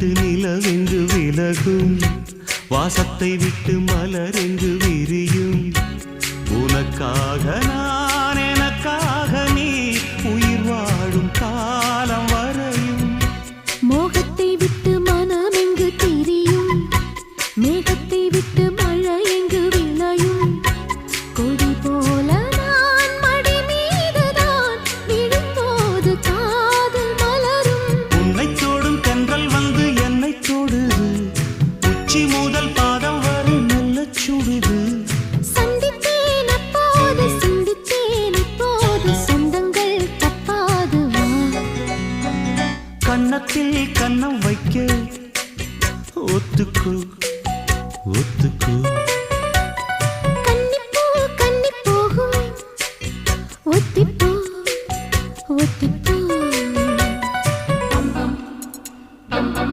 விட்டு நிலவெங்கு விலகும் வாசத்தை விட்டு மலரெங்கு விரியும் உனக்காக நான் எனக்காக நீ உயிர் வாழும் காலம் வரையும் மோகத்தை விட்டு மனம் எங்கு திரியும் மேகத்தை விட்டு மழை எங்கு விளையும் கொடி போல நான் மடி மீதுதான் விழும்போது காதல் மலரும் உன்னை தோடும் தென்றல் வந்து என்னை தொடுது உச்சி முதல் பாதம் வரை நல்ல சுடுது சந்தித்தேன் அப்போது சிந்தித்தேன் இப்போது சொந்தங்கள் தப்பாது கன்னத்தில் கன்னம் வைக்க ஒத்துக்கோ ஒத்துக்கோ